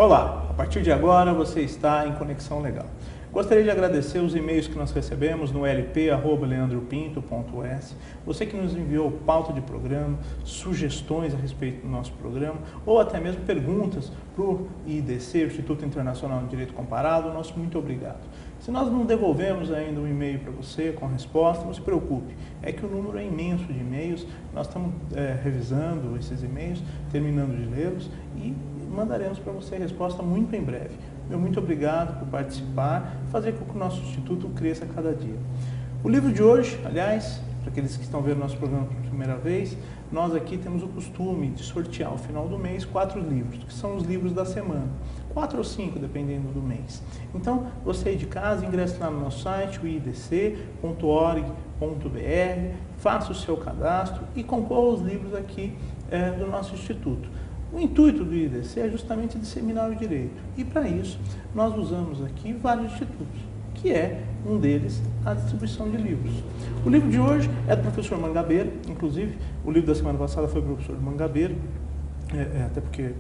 Olá, a partir de agora você está em Conexão Legal. Gostaria de agradecer os e-mails que nós recebemos no lp@leandropinto.es, você que nos enviou pauta de programa, sugestões a respeito do nosso programa, ou até mesmo perguntas para o IDC, o Instituto Internacional de Direito Comparado, nosso muito obrigado. Se nós não devolvemos ainda um e-mail para você com a resposta, não se preocupe, é que o número é imenso de e-mails, nós estamos revisando esses e-mails, terminando de lê-los e mandaremos para você a resposta muito em breve. Meu muito obrigado por participar e fazer com que o nosso Instituto cresça a cada dia. O livro de hoje, aliás, para aqueles que estão vendo nosso programa pela primeira vez, nós aqui temos o costume de sortear ao final do mês 4 livros, que são os livros da semana. 4 ou 5, dependendo do mês. Então, você aí de casa, ingresse lá no nosso site, o idc.org.br, faça o seu cadastro e concorra aos livros aqui do nosso Instituto. O intuito do IDC é justamente disseminar o direito. E para isso, nós usamos aqui vários institutos, que é um deles a distribuição de livros. O livro de hoje é do professor Mangabeira, inclusive o livro da semana passada foi do professor Mangabeira, até porque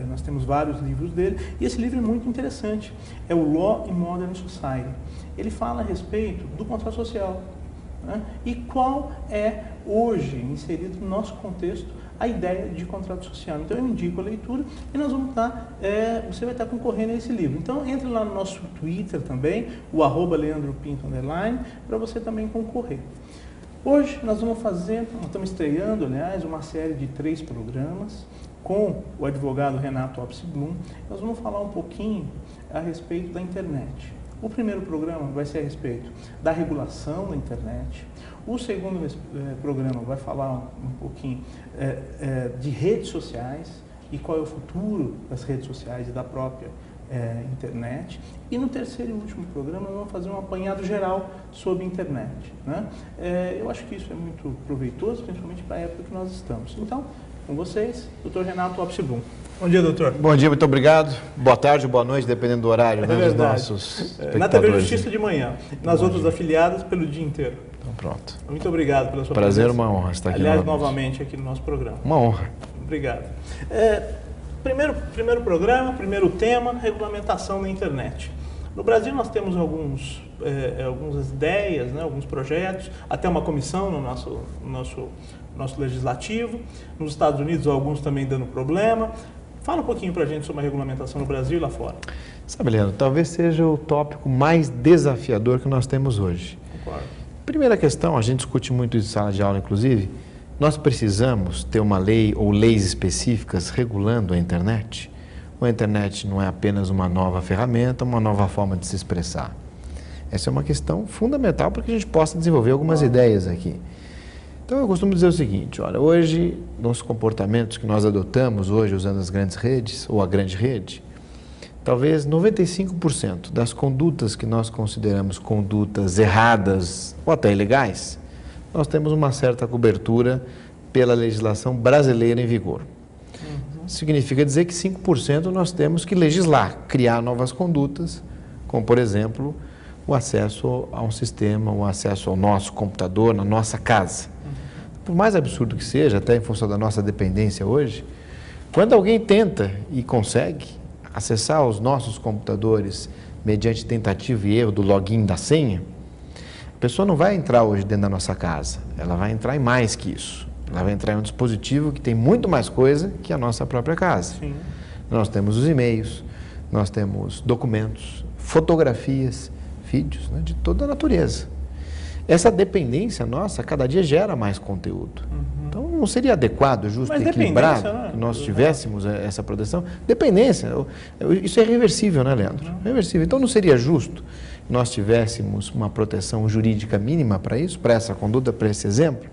nós temos vários livros dele, e esse livro é muito interessante, é o Law in Modern Society. Ele fala a respeito do contrato social, né? E qual é hoje, inserido no nosso contexto, a ideia de contrato social. Então eu indico a leitura e nós vamos estar, você vai estar concorrendo a esse livro. Então entre lá no nosso Twitter também, o @LeandroPinto_, para você também concorrer. Hoje nós estamos estreando, aliás, uma série de 3 programas com o advogado Renato Opsi-Blum. Nós vamos falar um pouquinho a respeito da internet. O primeiro programa vai ser a respeito da regulação da internet. O segundo programa vai falar um pouquinho de redes sociais e qual é o futuro das redes sociais e da própria internet. E no terceiro e último programa nós vamos fazer um apanhado geral sobre a internet, né? Eu acho que isso é muito proveitoso, principalmente para a época que nós estamos. Então, com vocês, Dr. Renato Opsi-Blum. Bom dia, doutor. Bom dia, muito obrigado. Boa tarde, boa noite, dependendo do horário, né, dos nossos espectadores. Na TV Justiça de manhã, nas outras afiliadas pelo dia inteiro. Então pronto. Muito obrigado pela sua presença. Prazer, uma honra estar aqui novamente aqui no nosso programa. Uma honra. Obrigado. Primeiro programa, primeiro tema, regulamentação da internet. No Brasil nós temos algumas ideias, né, alguns projetos, até uma comissão no nosso legislativo. Nos Estados Unidos alguns também dando problema. Fala um pouquinho para a gente sobre a regulamentação no Brasil e lá fora. Sabe, Leandro, talvez seja o tópico mais desafiador que nós temos hoje. Concordo. Primeira questão, a gente discute muito isso em sala de aula, inclusive, nós precisamos ter uma lei ou leis específicas regulando a internet. A internet não é apenas uma nova ferramenta, uma nova forma de se expressar. Essa é uma questão fundamental para que a gente possa desenvolver algumas ideias aqui. Então eu costumo dizer o seguinte, olha, hoje, nos comportamentos que nós adotamos hoje usando as grandes redes, ou a grande rede, talvez 95% das condutas que nós consideramos condutas erradas ou até ilegais, nós temos uma certa cobertura pela legislação brasileira em vigor. Significa dizer que 5% nós temos que legislar, criar novas condutas, como por exemplo, o acesso a um sistema, o acesso ao nosso computador, na nossa casa. Por mais absurdo que seja, até em função da nossa dependência hoje, quando alguém tenta e consegue acessar os nossos computadores mediante tentativa e erro do login da senha, a pessoa não vai entrar hoje dentro da nossa casa, ela vai entrar em mais que isso. Ela vai entrar em um dispositivo que tem muito mais coisa que a nossa própria casa. Sim. Nós temos os e-mails, nós temos documentos, fotografias, vídeos, né, de toda a natureza. Essa dependência nossa, cada dia gera mais conteúdo. Então, não seria adequado, justo e equilibrado que nós tivéssemos essa proteção? Dependência, isso é irreversível, né, Leandro? É irreversível. Então, não seria justo que nós tivéssemos uma proteção jurídica mínima para isso, para essa conduta, para esse exemplo?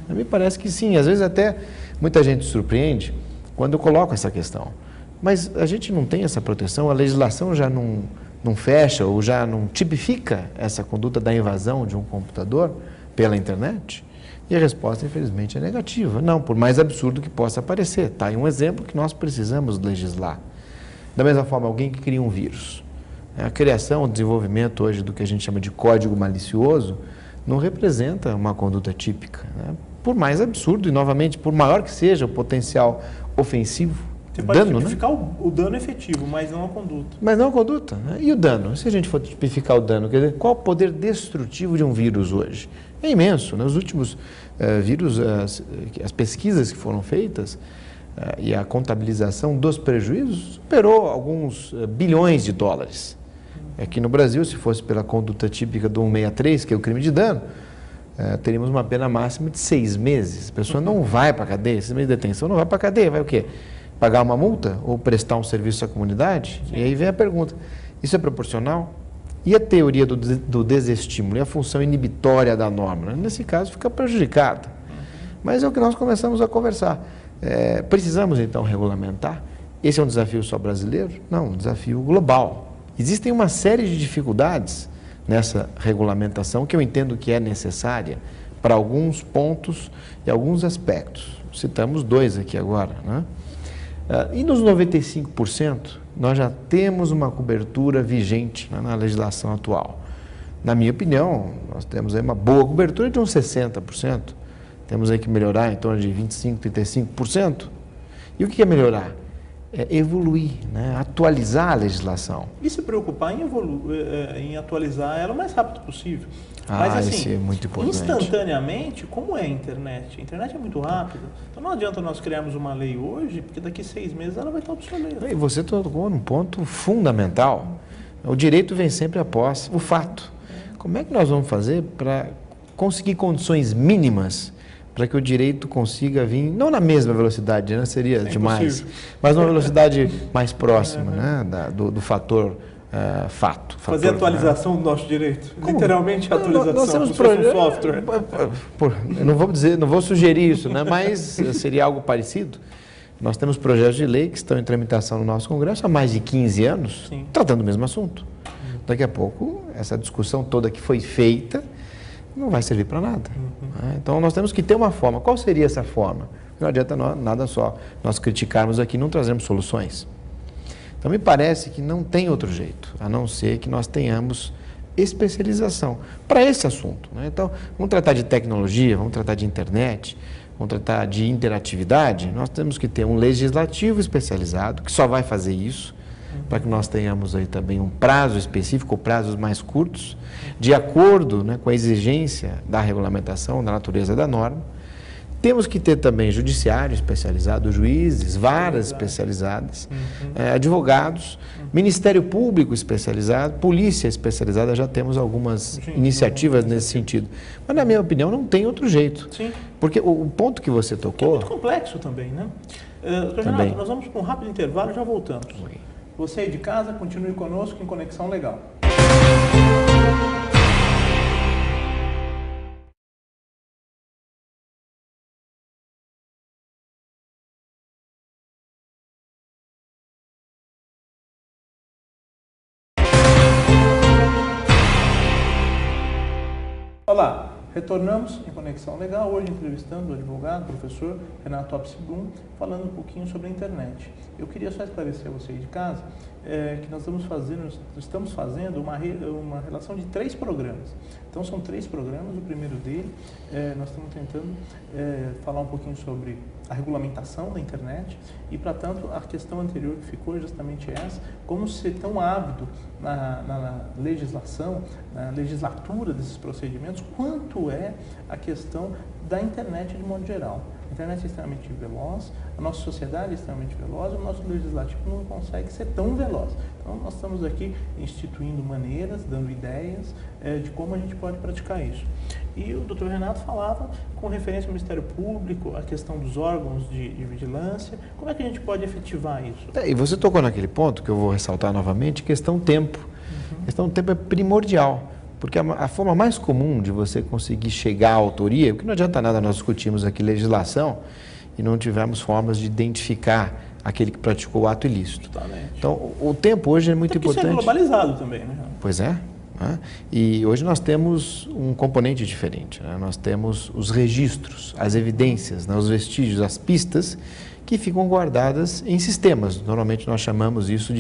Me parece que sim. Às vezes até muita gente se surpreende quando eu coloco essa questão. Mas a gente não tem essa proteção, a legislação já não fecha ou já não tipifica essa conduta da invasão de um computador pela internet? E a resposta, infelizmente, é negativa. Não, por mais absurdo que possa parecer. Está aí um exemplo que nós precisamos legislar. Da mesma forma, alguém que cria um vírus. A criação, o desenvolvimento hoje do que a gente chama de código malicioso não representa uma conduta típica, né? Por mais absurdo e, novamente, por maior que seja o potencial ofensivo Você pode dano, tipificar o dano efetivo, mas não a conduta. Mas não a conduta, né? E o dano? Se a gente for tipificar o dano, quer dizer, qual o poder destrutivo de um vírus hoje? É imenso. Nos últimos vírus, as pesquisas que foram feitas e a contabilização dos prejuízos superou alguns bilhões de dólares. Aqui no Brasil, se fosse pela conduta típica do 163, que é o crime de dano, teríamos uma pena máxima de 6 meses. A pessoa não vai para a cadeia, 6 meses de detenção, não vai para a cadeia, vai o quê? Pagar uma multa ou prestar um serviço à comunidade? Sim. E aí vem a pergunta, isso é proporcional? E a teoria do desestímulo e a função inibitória da norma? Nesse caso, fica prejudicada. Mas é o que nós começamos a conversar. Precisamos, então, regulamentar? Esse é um desafio só brasileiro? Não, um desafio global. Existem uma série de dificuldades nessa regulamentação que eu entendo que é necessária para alguns pontos e alguns aspectos. Citamos 2 aqui agora, né? E nos 95%, nós já temos uma cobertura vigente, né, na legislação atual. Na minha opinião, nós temos aí uma boa cobertura de uns 60%. Temos aí que melhorar em torno de 25%, 35%. E o que é melhorar? É evoluir, né? Atualizar a legislação. E se preocupar em atualizar ela o mais rápido possível. Mas assim, isso é muito importante. Instantaneamente, como é a internet? A internet é muito rápida. Então não adianta nós criarmos uma lei hoje, porque daqui 6 meses ela vai estar obsoleta. E você tocou num ponto fundamental. O direito vem sempre após o fato. Como é que nós vamos fazer para conseguir condições mínimas para que o direito consiga vir, não na mesma velocidade, né? Seria demais, mas numa velocidade mais próxima, né? do fator fato. Fazer atualização do nosso direito? Como? Literalmente atualização, nós temos software. Eu não vou sugerir isso, né? Mas seria algo parecido. Nós temos projetos de lei que estão em tramitação no nosso Congresso há mais de 15 anos, sim, tratando o mesmo assunto. Daqui a pouco, essa discussão toda que foi feita não vai servir para nada. Então, nós temos que ter uma forma. Qual seria essa forma? Não adianta nada só nós criticarmos aqui e não trazermos soluções. Então, me parece que não tem outro jeito, a não ser que nós tenhamos especialização para esse assunto, né? Então, vamos tratar de tecnologia, vamos tratar de internet, vamos tratar de interatividade. Nós temos que ter um legislativo especializado que só vai fazer isso, para que nós tenhamos aí também um prazo específico, ou prazos mais curtos, de acordo, né, com a exigência da regulamentação, da natureza da norma. Temos que ter também judiciário especializado, juízes, varas especializadas, advogados, Ministério Público especializado, polícia especializada, já temos algumas iniciativas nesse sentido. Mas, na minha opinião, não tem outro jeito. Sim. Porque o ponto que você tocou... É muito complexo também, né? Renato, nós vamos para um rápido intervalo e já voltamos. Você aí de casa, continue conosco em Conexão Legal. Olá, retornamos em Conexão Legal, hoje entrevistando o advogado, professor Renato Opsi-Blum, falando um pouquinho sobre a internet. Eu queria só esclarecer a você aí de casa que nós estamos fazendo uma relação de 3 programas. Então são 3 programas, o primeiro dele, nós estamos tentando falar um pouquinho sobre a regulamentação da internet e, para tanto, a questão anterior que ficou é justamente essa, como ser tão ávido na legislação, na legislatura desses procedimentos, quanto é a questão da internet de modo geral. A internet é extremamente veloz, a nossa sociedade é extremamente veloz, o nosso legislativo não consegue ser tão veloz. Então, nós estamos aqui instituindo maneiras, dando ideias de como a gente pode praticar isso. E o Dr. Renato falava com referência ao Ministério Público, a questão dos órgãos de vigilância, como é que a gente pode efetivar isso? E você tocou naquele ponto que eu vou ressaltar novamente, questão tempo. Questão do tempo é primordial. Porque a forma mais comum de você conseguir chegar à autoria, porque não adianta nada nós discutirmos aqui legislação e não tivermos formas de identificar aquele que praticou o ato ilícito. Totalmente. Então, o tempo hoje é muito importante. Isso é globalizado também, né? Pois é. Né? E hoje nós temos um componente diferente, né? Nós temos os registros, as evidências, né? Os vestígios, as pistas que ficam guardadas em sistemas. Normalmente nós chamamos isso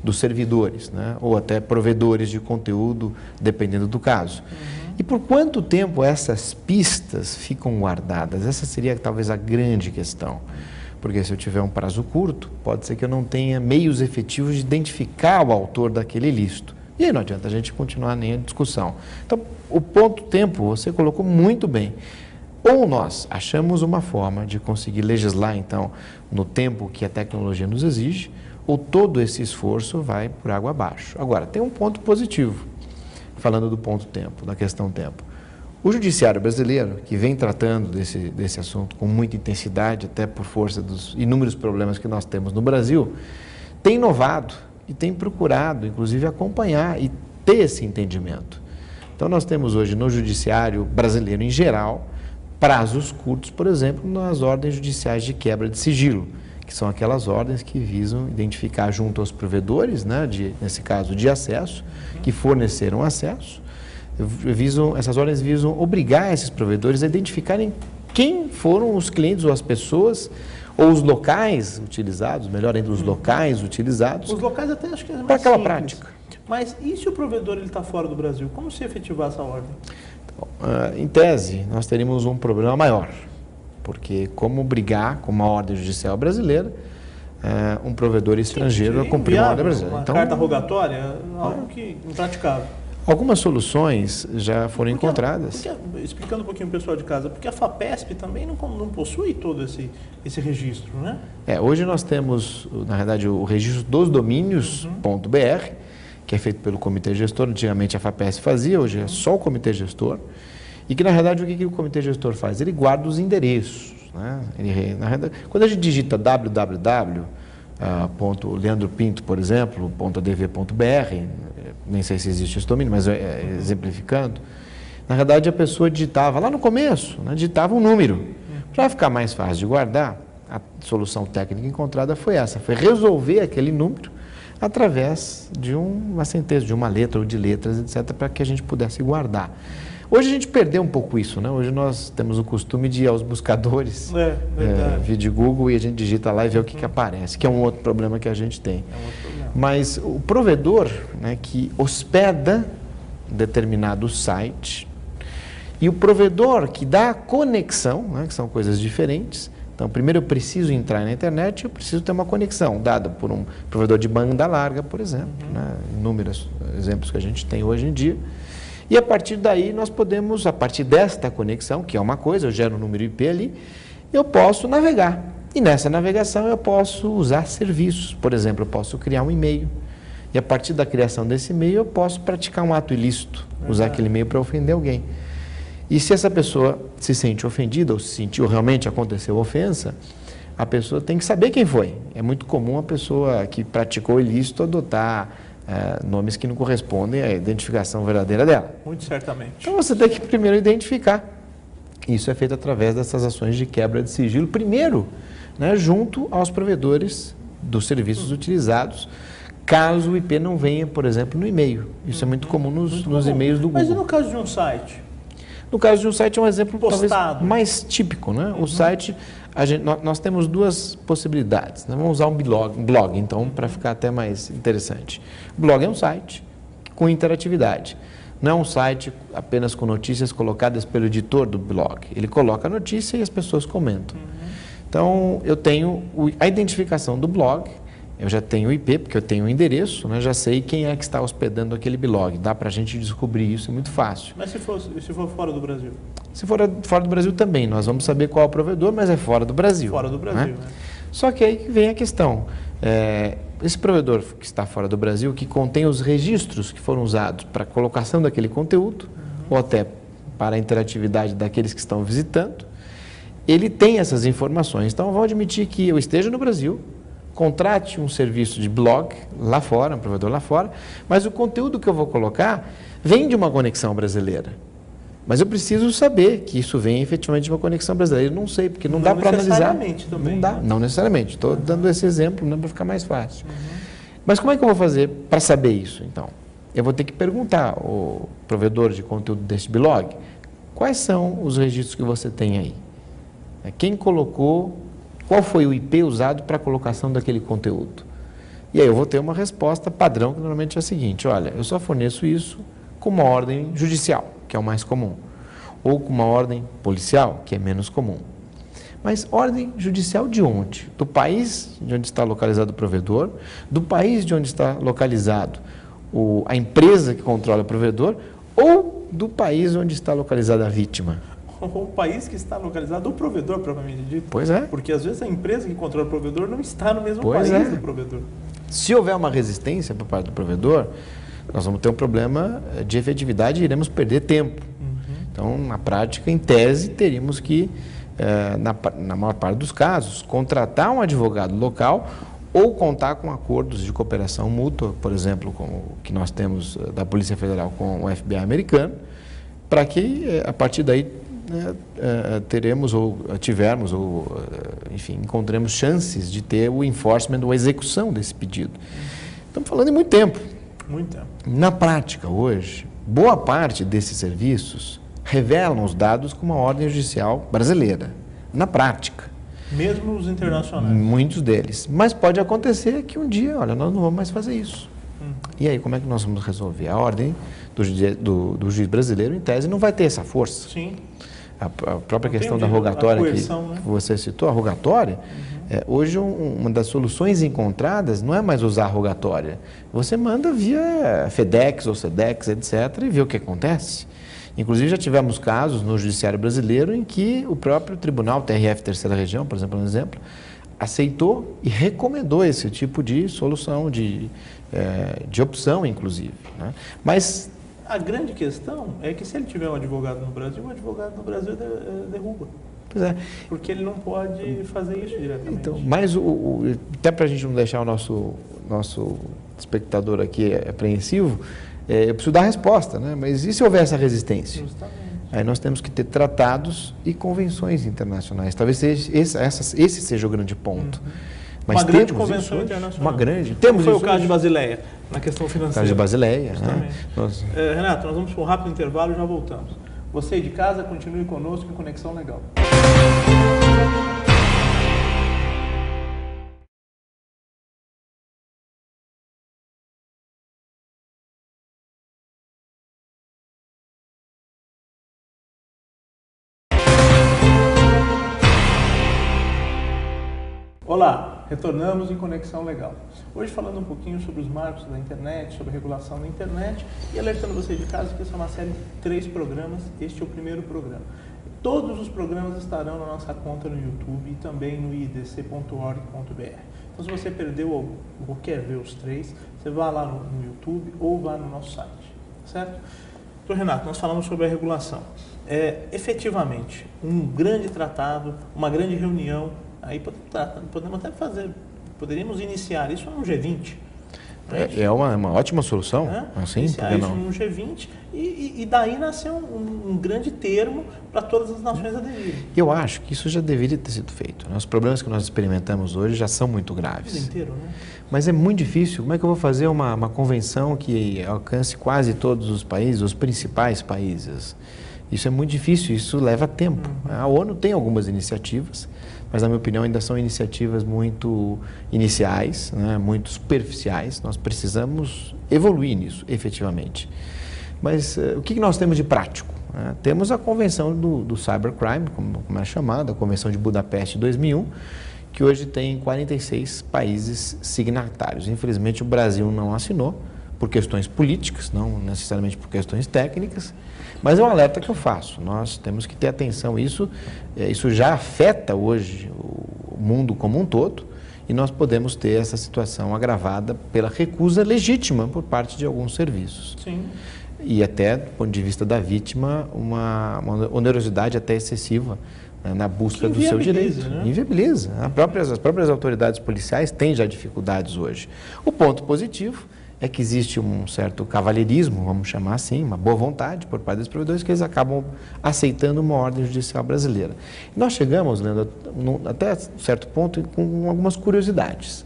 dos servidores, né? Ou até provedores de conteúdo, dependendo do caso. E por quanto tempo essas pistas ficam guardadas? Essa seria talvez a grande questão. porque se eu tiver um prazo curto, pode ser que eu não tenha meios efetivos de identificar o autor daquele ilícito. E aí não adianta a gente continuar nem a discussão. Então, o ponto tempo, você colocou muito bem. Ou nós achamos uma forma de conseguir legislar, então, no tempo que a tecnologia nos exige, ou todo esse esforço vai por água abaixo. Agora, tem um ponto positivo, falando do ponto tempo, da questão tempo. O judiciário brasileiro, que vem tratando desse assunto com muita intensidade, até por força dos inúmeros problemas que nós temos no Brasil, tem inovado e tem procurado, inclusive, acompanhar e ter esse entendimento. Então, nós temos hoje no judiciário brasileiro em geral, prazos curtos, por exemplo, nas ordens judiciais de quebra de sigilo, que são aquelas ordens que visam identificar junto aos provedores, né, nesse caso de acesso, que forneceram acesso, essas ordens visam obrigar esses provedores a identificarem quem foram os clientes ou as pessoas ou os locais utilizados, melhor ainda, os locais utilizados. Os locais até acho que é mais para aquela simples. Prática. Mas e se o provedor está fora do Brasil? Como se efetivar essa ordem? Então, em tese, nós teríamos um problema maior, porque como brigar com uma ordem judicial brasileira, um provedor estrangeiro a cumprir uma ordem brasileira. Uma carta rogatória, algo que impraticável. Algumas soluções já foram encontradas. Explicando um pouquinho o pessoal de casa, porque a FAPESP também não possui todo esse registro, né? Hoje nós temos, na verdade, o registro dos domínios.br, que é feito pelo comitê gestor. Antigamente a FAPESP fazia, hoje é só o comitê gestor. E que, na verdade, o que o comitê gestor faz? Ele guarda os endereços, né? Quando a gente digita www.leandropinto, por exemplo, .adv.br, nem sei se existe esse domínio, mas exemplificando, na verdade a pessoa digitava lá no começo, né, digitava um número. Para ficar mais fácil de guardar, a solução técnica encontrada foi essa, foi resolver aquele número através de uma sentença, de uma letra ou de letras, etc., para que a gente pudesse guardar. Hoje a gente perdeu um pouco isso, né? Hoje nós temos o costume de ir aos buscadores, vir de Google, e a gente digita lá e vê o que aparece, que é um outro problema que a gente tem. Mas o provedor, né, que hospeda determinado site, e o provedor que dá a conexão, né, que são coisas diferentes. Então, primeiro eu preciso entrar na internet, eu preciso ter uma conexão dada por um provedor de banda larga, por exemplo, né? Inúmeros exemplos que a gente tem hoje em dia. E a partir daí nós podemos, a partir desta conexão, que é uma coisa, eu gero um número IP ali, eu posso navegar. E nessa navegação eu posso usar serviços. Por exemplo, eu posso criar um e-mail. E a partir da criação desse e-mail eu posso praticar um ato ilícito, usar aquele e-mail para ofender alguém. E se essa pessoa se sente ofendida ou se sentiu realmente aconteceu ofensa, a pessoa tem que saber quem foi. É muito comum a pessoa que praticou o ilícito adotar nomes que não correspondem à identificação verdadeira dela. Muito certamente. Então você tem que primeiro identificar. Isso é feito através dessas ações de quebra de sigilo, primeiro, né, junto aos provedores dos serviços utilizados, caso o IP não venha, por exemplo, no e-mail. Isso é muito comum nos e-mails do Google. Mas e no caso de um site? No caso de um site é um exemplo postado, talvez mais típico, né? O site, nós temos duas possibilidades, né? Vamos usar um blog então, para ficar até mais interessante. O blog é um site com interatividade. Não é um site apenas com notícias colocadas pelo editor do blog. Ele coloca a notícia e as pessoas comentam. Então, eu tenho a identificação do blog, eu já tenho o IP, porque eu tenho o endereço, né? Já sei quem é que está hospedando aquele blog. Dá para a gente descobrir isso, é muito fácil. Mas se for fora do Brasil? Se for fora do Brasil também, nós vamos saber qual é o provedor, mas é fora do Brasil. Fora do Brasil, né? Só que aí vem a questão. Esse provedor que está fora do Brasil, que contém os registros que foram usados para a colocação daquele conteúdo, ou até para a interatividade daqueles que estão visitando, ele tem essas informações. Então, eu vou admitir que eu esteja no Brasil, contrate um serviço de blog lá fora, um provedor lá fora, mas o conteúdo que eu vou colocar vem de uma conexão brasileira. Mas eu preciso saber que isso vem efetivamente de uma conexão brasileira. Eu não sei, porque não dá para analisar. Também, não dá, não necessariamente. Estou dando esse exemplo, para ficar mais fácil. Mas como é que eu vou fazer para saber isso, então? Eu vou ter que perguntar ao provedor de conteúdo deste blog, quais são os registros que você tem aí? Quem colocou, qual foi o IP usado para a colocação daquele conteúdo? E aí eu vou ter uma resposta padrão, que normalmente é a seguinte: olha, eu só forneço isso com uma ordem judicial, que é o mais comum, ou com uma ordem policial, que é menos comum. Mas ordem judicial de onde? Do país de onde está localizado o provedor, do país de onde está localizado a empresa que controla o provedor ou do país onde está localizada a vítima? O país que está localizado, o provedor, propriamente dito. Pois é. Porque às vezes a empresa que controla o provedor não está no mesmo Pois país é. do provedor. Se houver uma resistência por parte do provedor, nós vamos ter um problema de efetividade e iremos perder tempo. Então, na prática, em tese, teríamos que, na maior parte dos casos, contratar um advogado local ou contar com acordos de cooperação mútua, por exemplo, como o que nós temos da Polícia Federal com o FBI americano, para que, a partir daí, enfim, encontremos chances de ter o enforcement ou a execução desse pedido. Estamos falando em muito tempo. Muito tempo. Na prática, hoje, boa parte desses serviços revelam os dados com uma ordem judicial brasileira. Na prática. Mesmo os internacionais. Muitos deles. Mas pode acontecer que um dia, olha, nós não vamos mais fazer isso. E aí, como é que nós vamos resolver? A ordem do juiz brasileiro, em tese, não vai ter essa força. Sim. A própria questão da rogatória que você citou, a rogatória, hoje uma das soluções encontradas não é mais usar a rogatória. Você manda via FedEx ou Sedex, etc., e vê o que acontece. Inclusive, já tivemos casos no judiciário brasileiro em que o próprio tribunal, TRF Terceira Região, por exemplo, aceitou e recomendou esse tipo de solução, de opção, inclusive. Né? Mas a grande questão é que se ele tiver um advogado no Brasil, o advogado no Brasil derruba. Pois é. Porque ele não pode fazer isso diretamente. Então, mas até para a gente não deixar o nosso espectador aqui apreensivo, eu preciso dar a resposta, né? Mas e se houver essa resistência? Justamente. Aí nós temos que ter tratados e convenções internacionais. Talvez esse seja o grande ponto. Mas uma grande convenção internacional. Uma grande. Temos Foi isso o caso hoje. de Basileia, na questão financeira. O caso de Basileia. Né? Renato, nós vamos para um rápido intervalo e já voltamos. Você de casa, continue conosco em Conexão Legal. Olá, retornamos em Conexão Legal. Hoje falando um pouquinho sobre os marcos da internet, sobre a regulação da internet e alertando você de casa que essa é uma série de 3 programas, este é o primeiro programa. Todos os programas estarão na nossa conta no YouTube e também no idc.org.br. Então se você perdeu ou quer ver os 3, você vá lá no YouTube ou vá no nosso site, certo? Então, Renato, nós falamos sobre a regulação. Efetivamente, um grande tratado, uma grande reunião, aí podemos até poderíamos iniciar isso num G20. É uma ótima solução. Assim, iniciar isso num G20 e daí nascer um grande termo para todas as nações aderirem. Eu acho que isso já deveria ter sido feito. Os problemas que nós experimentamos hoje já são muito graves. O mundo inteiro, né? Mas é muito difícil. Como é que eu vou fazer uma convenção que alcance quase todos os países, os principais países? Isso é muito difícil, isso leva tempo. A ONU tem algumas iniciativas, mas, na minha opinião, ainda são iniciativas muito iniciais, né, muito superficiais. Nós precisamos evoluir nisso, efetivamente. Mas o que nós temos de prático? Temos a Convenção do Cybercrime, como é chamada, a Convenção de Budapeste de 2001, que hoje tem 46 países signatários. Infelizmente, o Brasil não assinou, por questões políticas, não necessariamente por questões técnicas, mas é um alerta que eu faço. Nós temos que ter atenção. Isso já afeta hoje o mundo como um todo e nós podemos ter essa situação agravada pela recusa legítima por parte de alguns serviços. Sim. E até, do ponto de vista da vítima, uma onerosidade até excessiva, né, na busca do seu direito. Né? Inviabiliza. As próprias autoridades policiais têm já dificuldades hoje. O ponto positivo é que existe um certo cavalheirismo, vamos chamar assim, uma boa vontade por parte dos provedores, que eles acabam aceitando uma ordem judicial brasileira. E nós chegamos, Leandro, até certo ponto, com algumas curiosidades.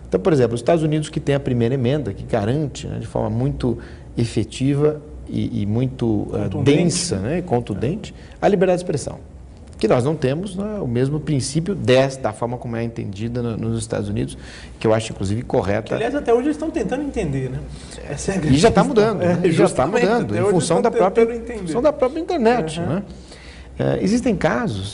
Então, por exemplo, os Estados Unidos, que tem a primeira emenda, que garante, né, de forma muito efetiva e muito densa, né, contundente, a liberdade de expressão. Que nós não temos, né, o mesmo princípio da forma como é entendida nos Estados Unidos, que eu acho, inclusive, correta. Que, aliás, até hoje eles estão tentando entender, né? E já está mudando, já está mudando, em função da própria internet. Uhum. Né? Existem casos